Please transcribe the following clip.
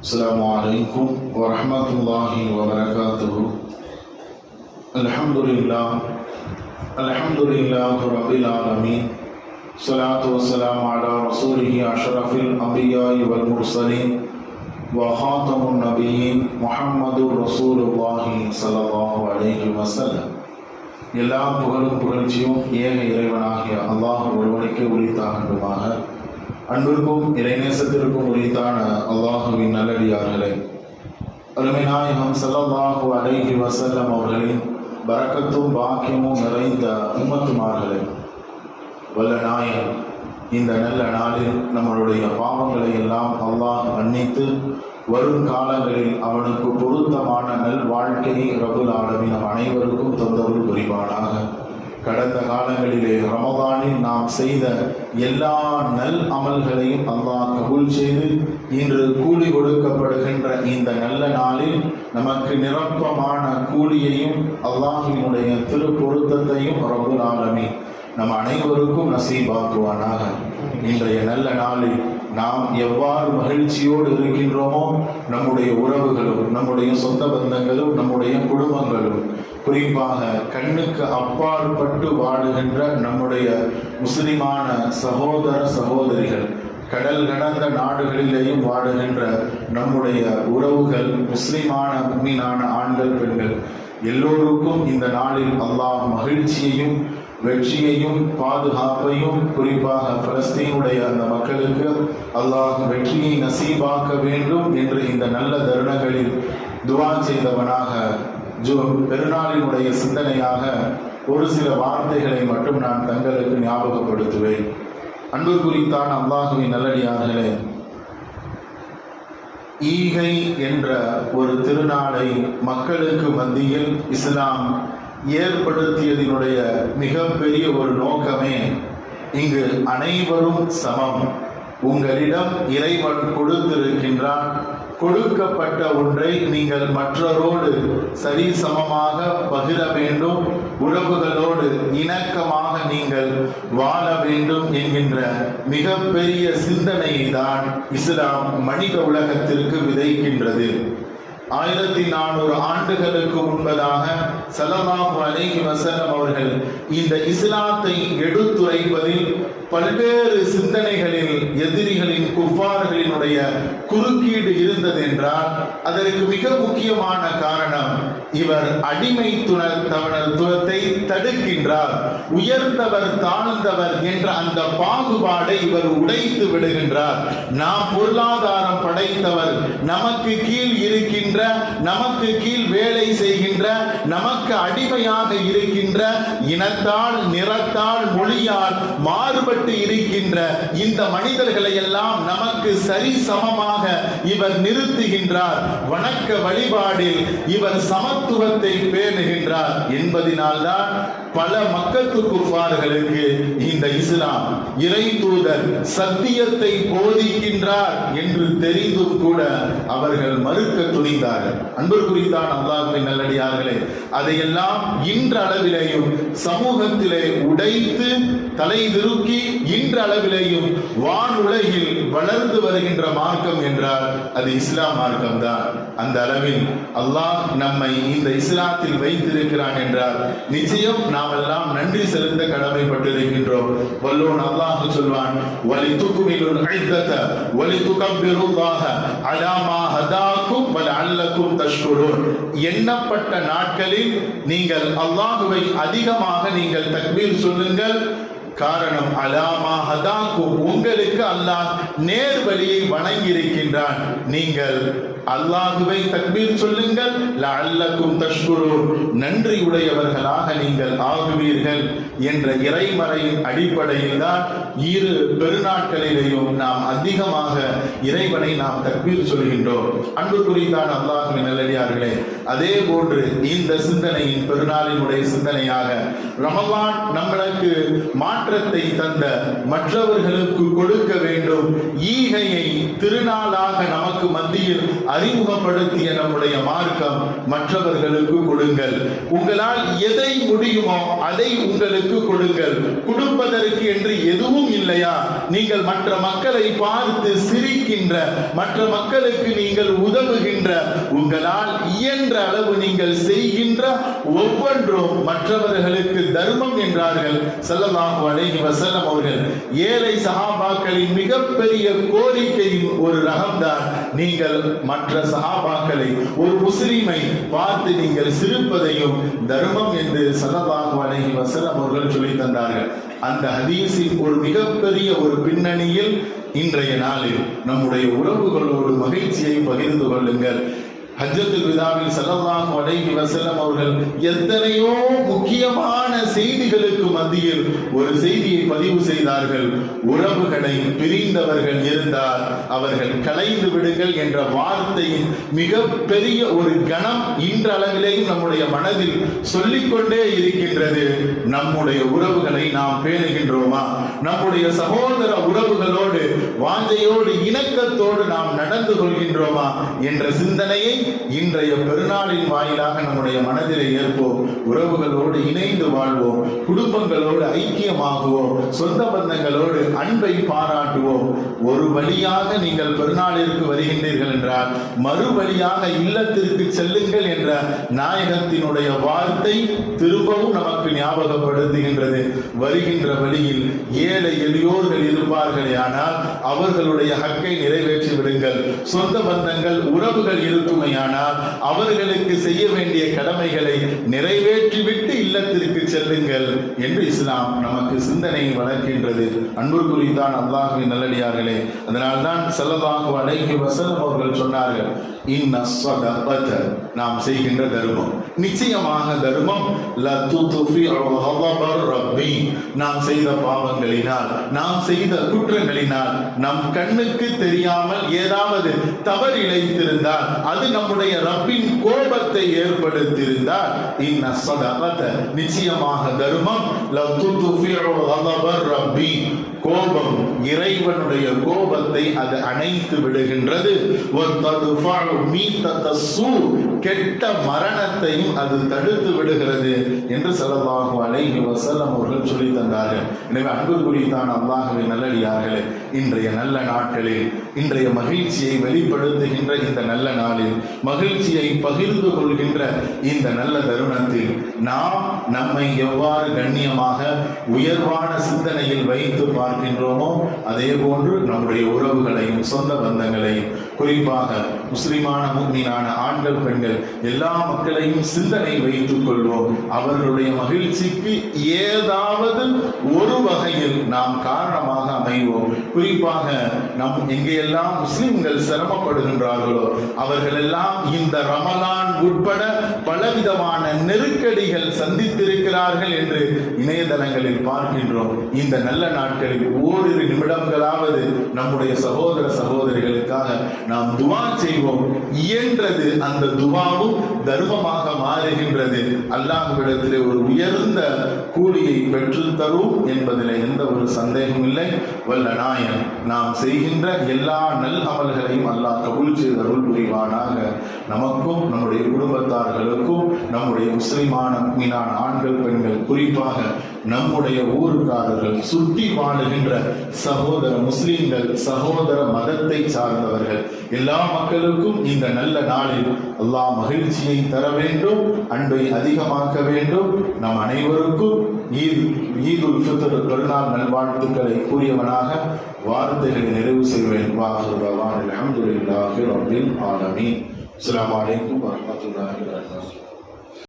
السلام عليكم ورحمة الله وبركاته. الحمد لله رب العالمين. الصلاة والسلام على رسوله أشرف الأنبياء والمرسلين وخاتم النبيين محمد رسول الله صلى الله عليه وسلم. எல்லா புகழும் புகழ்ச்சியும் ஏக இறைவனாகிய அல்லாஹ் ஒருவனுக்கு உரித்தாகட்டுமாக. அன்பிற்கும் இறைநேசத்திற்கும் உரித்தான அல்லாஹுவின் நல்லடியார்களே, அருமை நாயகம் ஸல்லல்லாஹு அலைஹி வஸல்லம் அவர்களின் பரக்கத்தும் பாக்கியமும் நிறைந்த உம்மத்துமார்களே, வல்ல நாயகம் இந்த நல்ல நாளில் நம்மளுடைய பாவங்களை எல்லாம் அல்லாஹ் மன்னித்து வரும் காலங்களில் அவனுக்கு பொருத்தமான நல் வாழ்க்கையை ரப்புல் ஆலமீன் நம் அனைவருக்கும் தொந்தரவு புரிவானாக. கடந்த காலங்களிலே ரமதானில் நாம் செய்த எல்லா நல் அமல்களையும் அல்லாஹ் கபூல் செய்து இன்று கூலி கொடுக்கப்படுகின்ற இந்த நல்ல நாளில் நமக்கு நிரப்பமான கூலியையும் அல்லாஹ்வினுடைய திருப்பொருத்தத்தையும் ரப்புல் ஆலமீன் நம் அனைவருக்கும் நசீபாக்குவானாக. இன்றைய நல்ல நாளில் நாம் எவ்வாறு மகிழ்ச்சியோடு இருக்கின்றோமோ, நம்முடைய உறவுகளும் நம்முடைய சொந்த பந்தங்களும் நம்முடைய குடும்பங்களும், குறிப்பாக கண்ணுக்கு அப்பாற்பட்டு வாழுகின்ற நம்முடைய முஸ்லிமான சகோதர சகோதரிகள், கடல் கடந்த நாடுகளிலேயும் வாழுகின்ற நம்முடைய உறவுகள், முஸ்லிமான முஃமினான ஆண்கள் பெண்கள் எல்லோருக்கும் இந்த நாளில் அல்லாஹ் மகிழ்ச்சியையும் வெற்றியையும் பாதுகாப்பையும், குறிப்பாக பலஸ்தீனுடைய அந்த மக்களுக்கு அல்லாஹ் வெற்றியை நசீபாக்க வேண்டும் என்று இந்த நல்ல தருணங்களில் துஆ செய்தவனாக பெருநாளினுடைய சிந்தனையாக ஒரு சில வார்த்தைகளை மட்டும் நான் தங்களுக்கு ஞாபகப்படுத்துவேன். அன்பு குறித்தான அல்லாஹுவின் நல்லடியார்களே, ஈகை என்ற ஒரு திருநாளை மக்களுக்கு மத்தியில் இஸ்லாம் ஏற்படுத்தியதனுடைய மிகப்பெரிய ஒரு நோக்கமே, இங்கு அனைவரும் சமம். உங்களிடம் இறைவன் கொடுத்திருக்கின்றான், கொடுக்கப்பட்ட ஒன்றை நீங்கள் மற்றவரோடு சரி சமமாக பகிர வேண்டும், உறவுகளோடு இணக்கமாக நீங்கள் வாழ வேண்டும் என்கின்ற மிகப்பெரிய சிந்தனையை தான் இஸ்லாம் மனித உலகத்திற்கு விதைக்கின்றது. 1400 ஆண்டுகளுக்கு முன்பதாக ஸல்லல்லாஹு அலைஹி வஸல்லம் அவர்கள் இந்த இஸ்லாத்தை எடுத்துரைப்பதில் பல்வேறு சிந்தனைகளில் எதிரிகளின் குஃபார்களினுடைய குறுக்கீடு இருந்தது என்றால் அதற்கு மிக முக்கியமான காரணம், இவர் அடிமைத்துவத்தை தடுக்கின்றார், உயர்ந்தவர் தாழ்ந்தவர் என்ற அந்த பாகுபாடை இவர் உடைத்து விடுகின்றார். நாம் பொருளாதாரம் படைத்தவர், நமக்கு கீழ் இருக்கின்ற, நமக்கு கீழ் வேலை செய்கின்ற, நமக்கு அடிமையாக இருக்கின்ற, இனத்தால் நிறத்தால் மொழியால் மாறுபட்டு இருக்கின்ற இந்த மனிதர்களை எல்லாம் நமக்கு சரி சமமாக இவர் நிறுத்துகின்றார். வணக்க வழிபாடில் இவர் சமத்துவத்தை பேணுகின்றார் என்பதினால்தான் பல மக்கத்து குஃபார்களுக்கு இந்த இஸ்லாம் இறை தூதர் சத்தியத்தை போதிக்கின்றார் என்று தெரிந்தும் கூட அவர்கள் மறுக்க துணிந்தார்கள். அன்பிற்குரித்தான் அல்லாஹ்வின் நல்லடியார்களே, அதையெல்லாம் இன்றளவிலேயும் சமூகத்திலே உடைத்து தலை திருக்கி இன்றளவிலேயும் வானுலகில் வளர்ந்து வருகின்ற மார்க்கம் என்றால் அது இஸ்லாம் மார்க்கம் தான். அந்த அளவில் அல்லாஹ் நம்மை இந்த இஸ்லாத்தில் வைத்திருக்கிறான் என்றால் நிச்சயம் நாம் எல்லாம் நன்றி செலுத்த கடமைப்பட்டிருக்கின்றோம். வல்லோன் அல்லாஹ் சொல்வான், வலிதுக்மிலுல் இத்தத வலிதுகப்பிருல்லாஹ அலா மா ஹதாக்கும் வலஅல்லக்கும் தஷ்குரூன். எண்ணப்பட்ட நாட்களில் நீங்கள் அல்லாஹ்வை அதிகமாக நீங்கள் தக்பீர் சொல்லுங்கள். காரணம், அலாமா ஹதாக்கும், உங்களுக்கு அல்லாஹ் நேர் வழியை வணங்கி இருக்கின்றான். நீங்கள் அல்லாஹுவை தக்பீர் சொல்லுங்கள், லஅல்லக்கும் தஷ்குரூன், நன்றி உடையவர்களாக நீங்கள் ஆகுவீர்கள் என்ற இறைமறையின் அடிப்படையில் தான் இரு பெருநாட்களிலேயும் நாம் அதிகமாக இறைவனை நாம் தக்பீர் சொல்கின்றோம். அன்புக்குரித்தான அல்லாஹ்வின் நல்லடியார்களே, அதே போன்று இந்த சிந்தனையின் பெருநாளினுடைய சிந்தனையாக ரமலான் நம்மளுக்கு மாற்றத்தை தந்த, மற்றவர்களுக்கு கொடுக்க வேண்டும், ஈகையை திருநாளாக நமக்கு மத்தியில் அறிமுகப்படுத்திய நம்முடைய மார்க்கம், மற்றவர்களுக்கு கொடுங்கள். உங்களால் எதை முடியுமோ அதை உங்களுக்கு கொடுங்கள். கொடுப்பதற்கு என்று எதுவும் இல்லையா? நீங்கள் மற்ற மக்களை பார்த்து சிரிக்கின்ற, மற்ற மக்களுக்கு நீங்கள் உதவுகின்ற, உங்களால் இயன்ற அளவு நீங்கள் செய்கின்ற ஒவ்வொன்றும் மற்றவர்களுக்கு தர்மம் என்றார்கள் ஸல்லல்லாஹு அலைஹி வஸல்லம் அவர்கள். ஏழை சஹாபாக்களின் மிகப்பெரிய கோரிக்கையின் ஒரு ரகம்தான் நீங்கள் மற்ற சஹாபாக்களை, ஒரு முஸ்லிமை பார்த்து நீங்கள் சிரிப்பதையும் தர்மம் என்று ஸல்லல்லாஹு அலைஹி வஸல்லம் அவர்கள் சொல்லித் தந்தார்கள். அந்த ஹதீஸின் ஒரு மிகப்பெரிய ஒரு பின்னணியில் இன்றைய நாளில் நம்முடைய உறவுகளோடு மகிழ்ச்சியை பகிர்ந்து கொள்ளுங்கள். ஹஜ்ஜத்துல் விதாவில் ஸல்லல்லாஹு அலைஹி வஸல்லம் அவர்கள் எத்தனையோ முக்கியமான செய்திகளுக்கு மத்தியில் ஒரு செய்தியை பதிவு செய்தார்கள். உறவுகளை பிரிந்தவர்கள் இருந்தால் அவர்கள் கலைந்து விடுங்கள் என்ற வார்த்தையின் மிக பெரிய ஒரு கணம் இன்றளவிலேயும் நம்முடைய மனதில் சொல்லிக்கொண்டே இருக்கின்றது. நம்முடைய உறவுகளை நாம் பேணுகின்றோமா? நம்முடைய சகோதர உறவுகளோடு வாஞ்சையோடு இணக்கத்தோடு நாம் நடந்து கொள்கின்றோமா என்ற சிந்தனையை இன்றைய பெருநாளின் வாயிலாக நம்முடைய மனதிலே ஏற்போம். உறவுகளோடு இணைந்து வாழ்வோம், குடும்பங்களோடு ஐக்கியமாகுவோம், சொந்த பந்தங்களோடு அன்பை பாராட்டுவோம். ஒரு வழியாக நீங்கள் பெருநாளிற்கு வருகின்றீர்கள் என்றால் மறு வழியாக இல்லத்திற்கு செல்லுங்கள் என்ற நாயகத்தினுடைய வார்த்தை திரும்பவும் நமக்கு ஞாபகப்படுத்துகின்றது. வருகின்ற வழியில் ஏழை எளியோர்கள் இருப்பார்களே, ஆனால் அவர்களுடைய ஹக்கை நிறைவேற்றி விடுங்கள். சொந்த பந்தங்கள் உறவுகள் இருக்குமையானால் அவர்களுக்கு செய்ய வேண்டிய கடமைகளை நிறைவேற்றிவிட்டு இல்லத்திற்கு செல்லுங்கள் என்று இஸ்லாம் நமக்கு சிந்தனையை வளர்க்கின்றது. அன்புக்குரியதான் அல்லாஹ்வின் நல்லடியார்களே, அதனால்தான் ஸல்லல்லாஹு அலைஹி வஸல்லம் அவர்கள் சொன்னார்கள், இன்ன ஸதகத, நாம் செய்கின்ற தர்மம், நிச்சயமாக தர்மம், லதுத்ஃபிஉ ஹதபர் ரப்பி, நாம் செய்த பாவங்களினால், நாம் செய்த குற்றங்களினால், நம் கண்ணுக்கு தெரியாமல் ஏதாவது தவறு இழைத்திருந்தால், அது நம்முடைய ரப்பின் கோபத்தை ஏற்படுத்தியிருந்தால், இன்ன ஸதகத, நிச்சயமாக தர்மம், லதுத்ஃபிஉ ஹதபர் ரப்பி, கோபம், இறைவனுடைய கோபத்தை அது அணைத்து விடுகின்றது. கெட்ட மரணத்தையும் அது தடுத்து விடுகிறது என்று ஸல்லல்லாஹு அலைஹி வஸல்லம் அவர்கள் சொல்லி தந்தார்கள். எனவே அன்புக்குரியதான் அல்லாஹ்வின் நல்லடியார்களே, இன்றைய நல்ல நாட்களில், இன்றைய மகிழ்ச்சியை வெளிப்படுத்துகின்ற இந்த நல்ல நாளில், மகிழ்ச்சியை பகிர்ந்து கொள்கின்ற இந்த நல்ல தருணத்தில் நாம் நம்மை எவ்வாறு கண்ணியமாக உயர்வான சிந்தனையில் வைத்து பார்க்கின்றோமோ அதே போன்று நம்முடைய உறவுகளையும் சொந்த பந்தங்களையும், குறிப்பாக முஸ்லிமான முஃமினான ஆண்கள் பெண்கள் எல்லா மக்களையும் சிந்தனை வைத்துக் கொள்வோம். அவர்களுடைய மகிழ்ச்சிக்கு ஏதாவது ஒரு வகையில் நாம் காரணமாக அமைவோம். குறிப்பாக நம் எங்கெல்லாம் முஸ்லிம்கள் சிரமப்படுகின்றார்களோ அவர்களெல்லாம் இந்த ரமலான் உட்பட பலவிதமான நெருக்கடிகள் சந்தித்திருக்கிறார்கள் என்று இணையதளங்களில் பார்க்கின்றோம். இந்த நல்ல நாட்களில் ஓரிரு நிமிடங்களாவது நம்முடைய சகோதர சகோதரிகளுக்காக நாம் துவா செய்வோம். இயன்றது அந்த துவாவும் தர்மமாக மாறுகின்றது. அல்லாஹ்விடத்திலே ஒரு உயர்ந்த கூலியை பெற்றுத்தரும் என்பதில் எந்த ஒரு சந்தேகம் இல்லை. வல்ல நாயன் நாம் செய்கின்ற எல்லா நல் அமல்களையும் அல்லாஹ் கபூல் செய்து அருள் புரிவானாக. நமக்கும் நம்முடைய குடும்பத்தார்களுக்கும் நம்முடைய முஸ்லிமான முஃமினான ஆண்கள் பெண்கள், குறிப்பாக நம்முடைய ஊருக்காரர்கள், சுற்றி வாழுகின்ற சகோதர முஸ்லிம்கள், சகோதர மதத்தை சார்ந்தவர்கள் எல்லா மக்களுக்கும் இந்த நல்ல நாளில் அல்லாஹ் மகிழ்ச்சியை தர வேண்டும், அன்பை அதிகமாக்க வேண்டும். நம் அனைவருக்கும் ஈதுல் ஃபித்ர் பெருநாள் நல்வாழ்த்துக்களை கூறியவனாக வார்த்தைகளை நிறைவு செய்வேன். வாஹிரு தஅவானா அல்ஹம்துலில்லாஹி ரப்பில் ஆலமீன். அஸ்ஸலாமு அலைக்கும் வரஹ்மத்துல்லாஹி வபரகாத்துஹு.